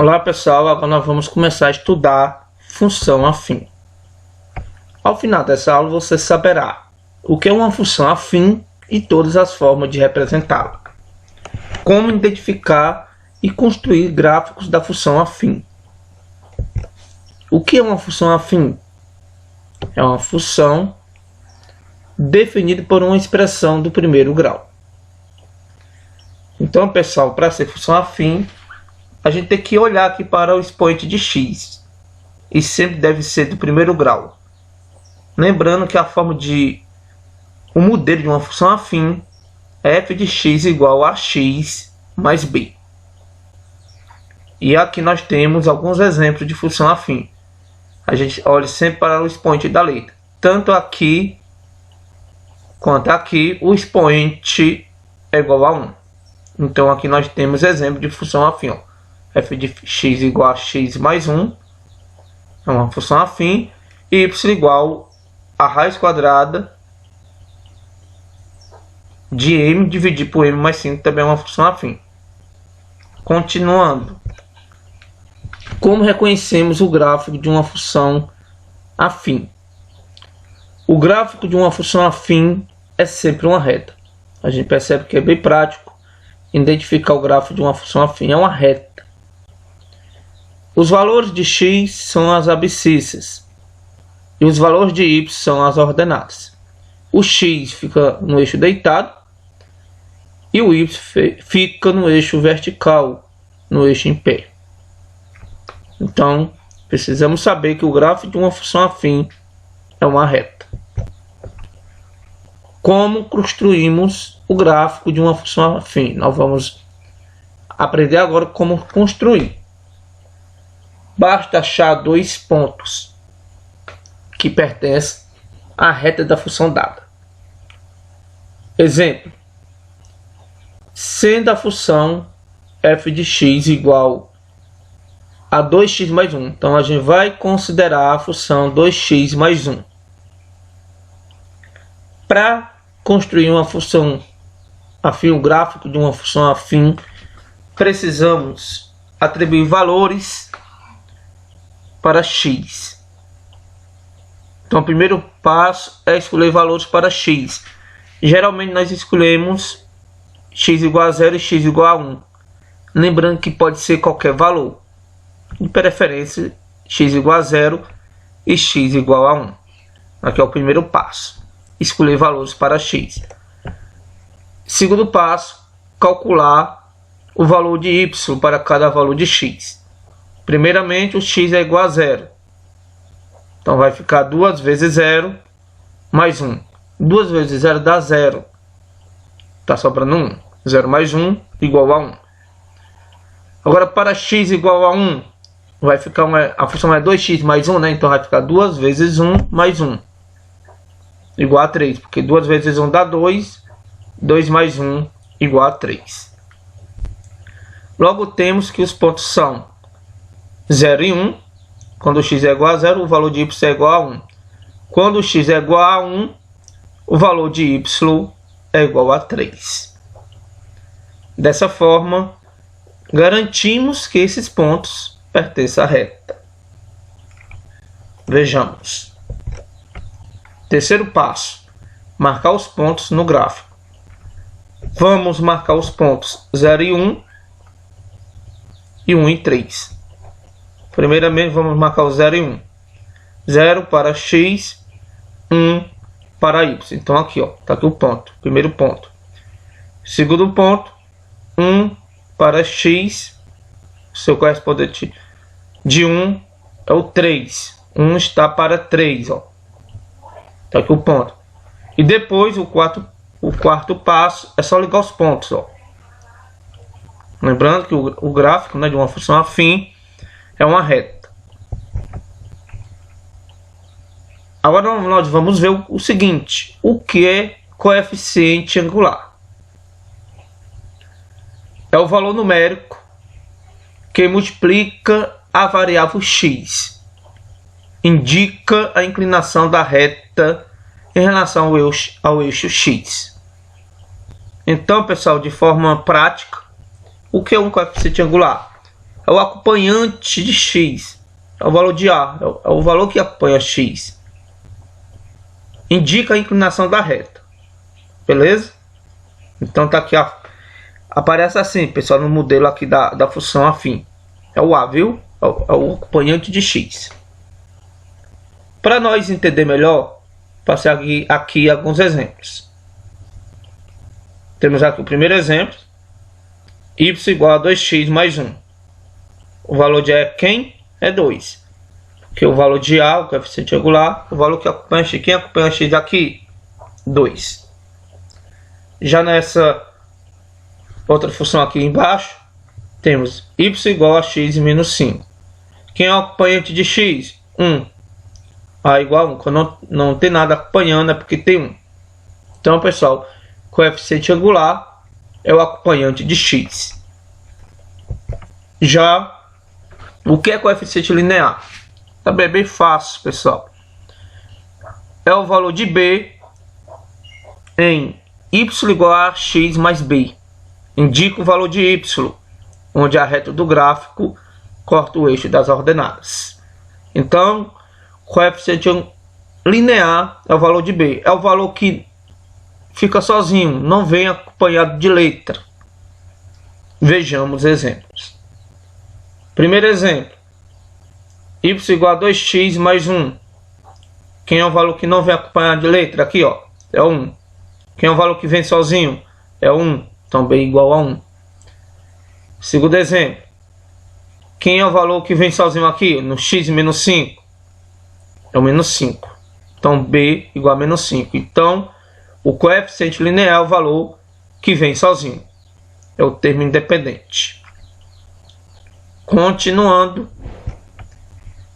Olá pessoal, agora nós vamos começar a estudar função afim. Ao final dessa aula você saberá o que é uma função afim e todas as formas de representá-la. Como identificar e construir gráficos da função afim. O que é uma função afim? É uma função definida por uma expressão do primeiro grau. Então pessoal, para ser função afim, a gente tem que olhar aqui para o expoente de x. E sempre deve ser do primeiro grau. Lembrando que a forma de o modelo de uma função afim é f de x igual a x mais b. E aqui nós temos alguns exemplos de função afim. A gente olha sempre para o expoente da letra. Tanto aqui quanto aqui o expoente é igual a 1. Então aqui nós temos exemplo de função afim. Ó. F de x igual a x mais 1 é uma função afim. Y igual a raiz quadrada de m dividido por m mais 5 também é uma função afim. Continuando. Como reconhecemos o gráfico de uma função afim? O gráfico de uma função afim é sempre uma reta. A gente percebe que é bem prático identificar o gráfico de uma função afim. É uma reta. Os valores de x são as abscissas e os valores de y são as ordenadas. O x fica no eixo deitado e o y fica no eixo vertical, no eixo em pé. Então, precisamos saber que o gráfico de uma função afim é uma reta. Como construímos o gráfico de uma função afim? Nós vamos aprender agora como construir. Basta achar dois pontos que pertencem à reta da função dada. Exemplo. Sendo a função f de x igual a 2x mais 1. Então a gente vai considerar a função 2x mais 1. Para construir uma função afim, o gráfico de uma função afim, precisamos atribuir valores para x. Então o primeiro passo é escolher valores para x. Geralmente nós escolhemos x igual a 0 e x igual a 1. Lembrando que pode ser qualquer valor. De preferência x igual a 0 e x igual a 1. Aqui é o primeiro passo. Escolher valores para x. Segundo passo, calcular o valor de y para cada valor de x. Primeiramente, o x é igual a 0. Então, vai ficar 2 vezes 0 mais 1. 2 vezes 0 dá 0. Está sobrando 1. 0 mais 1 igual a 1. Agora, para x igual a 1, vai ficar a função é 2x mais 1, né? Então, vai ficar 2 vezes 1 mais 1. Igual a 3. Porque 2 vezes 1 dá 2. 2 mais 1 igual a 3. Logo, temos que os pontos são 0 e 1. Quando x é igual a 0, o valor de y é igual a 1. Quando x é igual a 1, o valor de y é igual a 3. Dessa forma, garantimos que esses pontos pertencem à reta. Vejamos. Terceiro passo. Marcar os pontos no gráfico. Vamos marcar os pontos 0 e 1 e 1 e 3. Primeiramente, vamos marcar o 0 e 1. 0 para x, 1 para y. Então, aqui, ó, tá aqui o ponto. Primeiro ponto. Segundo ponto, 1 para x. Seu correspondente de 1 é o 3. 1 está para 3, ó. Tá aqui o ponto. E depois, o quarto passo é só ligar os pontos, ó. Lembrando que o gráfico, né, de uma função afim é uma reta. Agora nós vamos ver o seguinte. O que é coeficiente angular? É o valor numérico que multiplica a variável x. Indica a inclinação da reta em relação ao eixo x. Então, pessoal, de forma prática, o que é um coeficiente angular? é o acompanhante de x, é o valor de A, é o valor que acompanha x. Indica a inclinação da reta, beleza? Então tá aqui, ó, aparece assim, pessoal, no modelo aqui da função afim. É o A, viu? É o acompanhante de x. Para nós entender melhor, passei aqui alguns exemplos. Temos aqui o primeiro exemplo. Y igual a 2x mais 1. O valor de A é quem? É 2. Porque o valor de A, o coeficiente angular, o valor que acompanha x. Quem acompanha x aqui? 2. Já nessa outra função aqui embaixo, temos y igual a x menos 5. Quem é o acompanhante de x? 1. A igual a 1. Quando não tem nada acompanhando é porque tem 1. Então, pessoal, coeficiente angular é o acompanhante de x. Já o que é coeficiente linear? Também é bem fácil, pessoal. É o valor de b em y igual a x mais b. Indica o valor de y, onde a reta do gráfico corta o eixo das ordenadas. Então, coeficiente linear é o valor de b. É o valor que fica sozinho, não vem acompanhado de letra. Vejamos exemplos. Primeiro exemplo. Y igual a 2x mais 1. Quem é o valor que não vem acompanhado de letra? Aqui, ó, é 1. Quem é o valor que vem sozinho? É 1. Então, b igual a 1. Segundo exemplo. Quem é o valor que vem sozinho aqui? No x menos 5. É o menos 5. Então, b igual a menos 5. Então, o coeficiente linear é o valor que vem sozinho. É o termo independente. Continuando.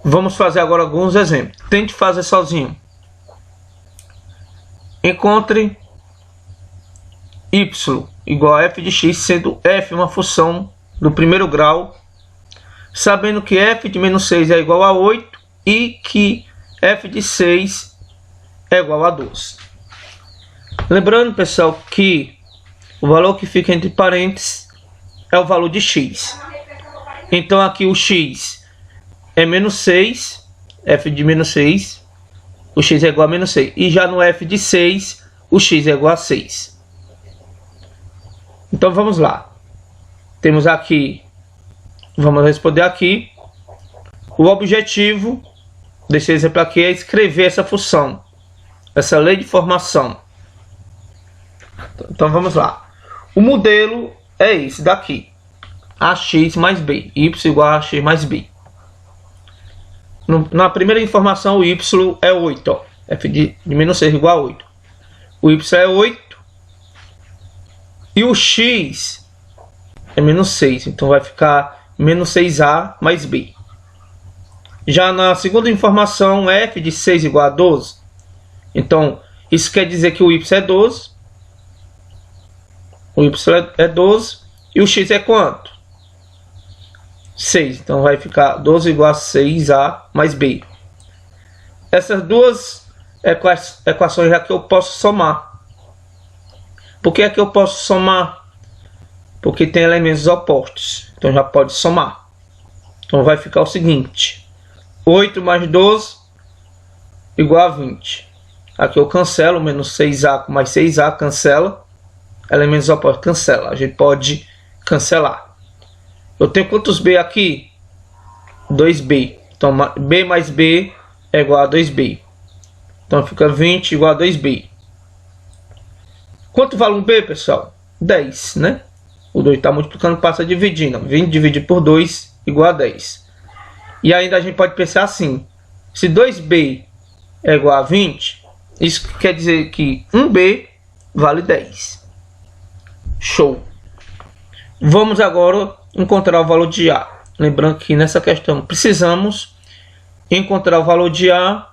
Vamos fazer agora alguns exemplos. Tente fazer sozinho. Encontre y igual a f de x, sendo f uma função do primeiro grau, sabendo que f de menos 6 é igual a 8 e que f de 6 é igual a 12. Lembrando, pessoal, que o valor que fica entre parênteses é o valor de x. Então aqui o x é menos 6, f de menos 6, o x é igual a menos 6. E já no f de 6, o x é igual a 6. Então vamos lá. Temos aqui, vamos responder aqui. O objetivo desse exemplo aqui é escrever essa função, essa lei de formação. Então vamos lá. O modelo é esse daqui. AX mais B. Y igual a AX mais B. Na primeira informação, o Y é 8. Ó. F de menos 6 igual a 8. O Y é 8. E o X é menos 6. Então vai ficar menos 6A mais B. Já na segunda informação, F de 6 igual a 12. Então, isso quer dizer que o Y é 12. O Y é 12. E o X é quanto? 6. Então vai ficar 12 igual a 6A mais B. Essas duas equações já que eu posso somar. Por que é que eu posso somar? Porque tem elementos opostos. Então já pode somar. Então vai ficar o seguinte. 8 mais 12 igual a 20. Aqui eu cancelo. Menos 6A com mais 6A cancela. Elementos opostos cancela. A gente pode cancelar. Eu tenho quantos B aqui? 2B. Então B mais B é igual a 2B. Então fica 20 igual a 2B. Quanto vale um B, pessoal? 10, né? O 2 está multiplicando, passa dividindo. 20 dividido por 2 igual a 10. E ainda a gente pode pensar assim. Se 2B é igual a 20, isso quer dizer que 1B vale 10. Show! Vamos agora encontrar o valor de A. Lembrando que nessa questão precisamos encontrar o valor de A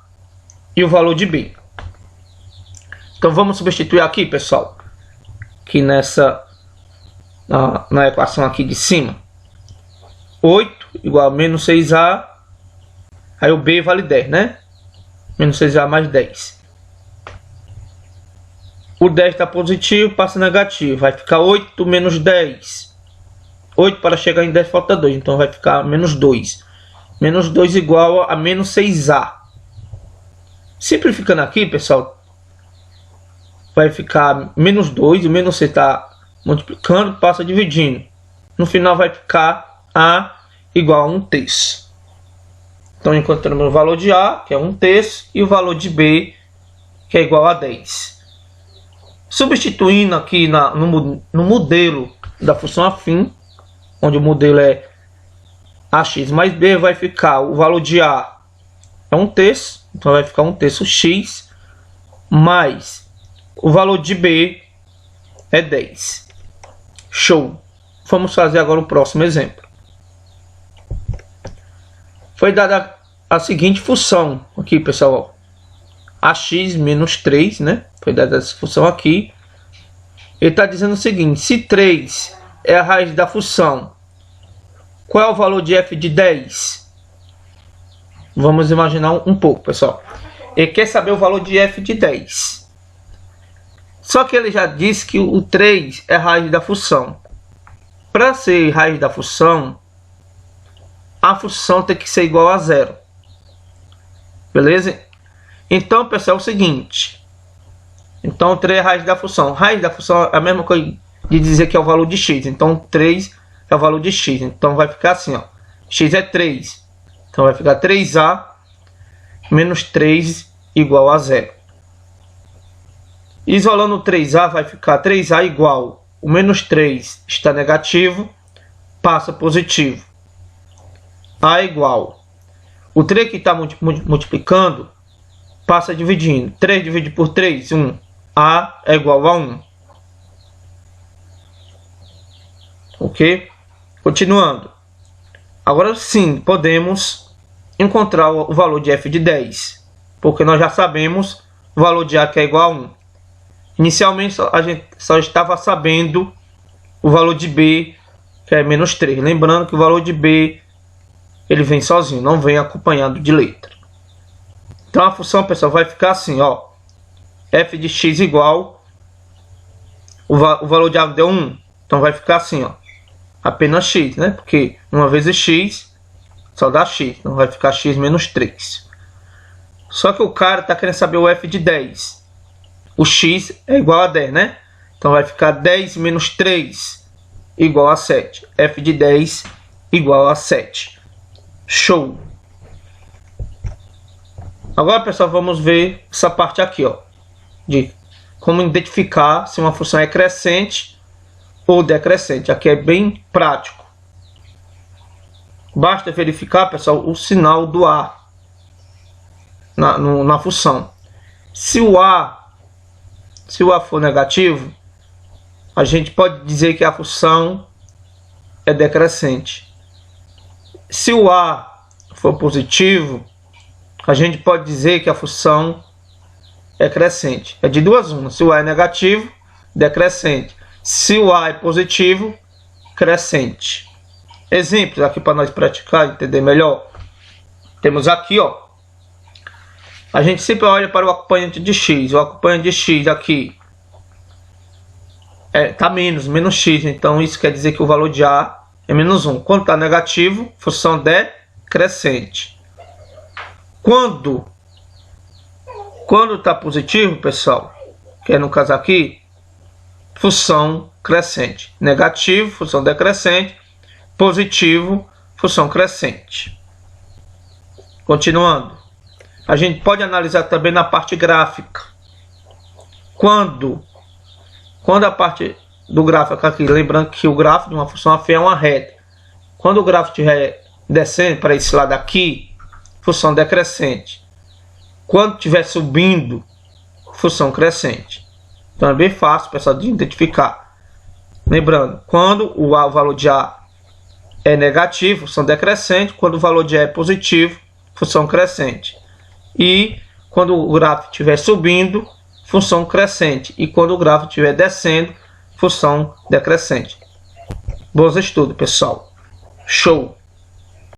e o valor de B. Então vamos substituir aqui, pessoal, que na equação aqui de cima. 8 igual a menos 6A. Aí o B vale 10, né? Menos 6A mais 10. O 10 está positivo, passa negativo. Vai ficar 8 menos 10. 8 para chegar em 10 falta 2. Então vai ficar menos 2. Menos 2 igual a menos 6A. Simplificando aqui, pessoal, vai ficar menos 2. O menos 6 está multiplicando, passa dividindo. No final vai ficar A igual a 1/3. Então encontramos o valor de A, que é 1/3, e o valor de B, que é igual a 10. Substituindo aqui no modelo da função afim, onde o modelo é AX mais B, vai ficar o valor de A é 1/3, então vai ficar 1/3 x, mais o valor de B é 10. Show! Vamos fazer agora o próximo exemplo. Foi dada a seguinte função aqui, pessoal, ax menos 3, né? Foi dada essa função aqui. Ele está dizendo o seguinte: se 3 é a raiz da função, qual é o valor de f de 10? Vamos imaginar um pouco, pessoal. Ele quer saber o valor de f de 10. Só que ele já disse que o 3 é a raiz da função. Para ser raiz da função, a função tem que ser igual a 0. Beleza? Então, pessoal, é o seguinte. Então, 3 é a raiz da função. Raiz da função é a mesma coisa de dizer que é o valor de x. Então, 3 é o valor de x. Então, vai ficar assim, ó. X é 3. Então, vai ficar 3A menos 3 igual a 0. Isolando o 3A, vai ficar 3A igual. O menos 3 está negativo, passa positivo. A igual. O 3 que está multiplicando, passa dividindo. 3 dividido por 3, 1. A é igual a 1. Ok? Continuando. Agora sim, podemos encontrar o valor de f de 10. Porque nós já sabemos o valor de A, que é igual a 1. Inicialmente, a gente só estava sabendo o valor de B, que é menos 3. Lembrando que o valor de B, ele vem sozinho, não vem acompanhado de letra. Então a função, pessoal, vai ficar assim, ó. F de x igual, o valor de A deu 1. Então vai ficar assim, ó. Apenas x, né? Porque uma vezes x, só dá x. Então vai ficar x menos 3. Só que o cara está querendo saber o f de 10. O x é igual a 10, né? Então vai ficar 10 menos 3 igual a 7. F de 10 igual a 7. Show! Agora, pessoal, vamos ver essa parte aqui, ó, de como identificar se uma função é crescente ou decrescente. Aqui é bem prático. Basta verificar, pessoal, o sinal do A na função. Se o A for negativo, a gente pode dizer que a função é decrescente. Se o A for positivo, a gente pode dizer que a função é crescente. É de duas uma. Se o A é negativo, decrescente. Se o A é positivo, crescente. Exemplos aqui para nós praticar e entender melhor. Temos aqui, ó. A gente sempre olha para o acompanhante de x. O acompanhante de x aqui está menos x. Então isso quer dizer que o valor de A é menos 1. Quando está negativo, função decrescente. Quando está positivo, pessoal, que é no caso aqui, função crescente. Negativo, função decrescente. Positivo, função crescente. Continuando. A gente pode analisar também na parte gráfica. Quando a parte do gráfico aqui, lembrando que o gráfico de uma função afim é uma reta. Quando o gráfico estiver descendo para esse lado aqui, função decrescente. Quando estiver subindo, função crescente. Então é bem fácil, pessoal, de identificar. Lembrando, quando o valor de A é negativo, função decrescente. Quando o valor de A é positivo, função crescente. E quando o gráfico estiver subindo, função crescente. E quando o gráfico estiver descendo, função decrescente. Bons estudos, pessoal. Show!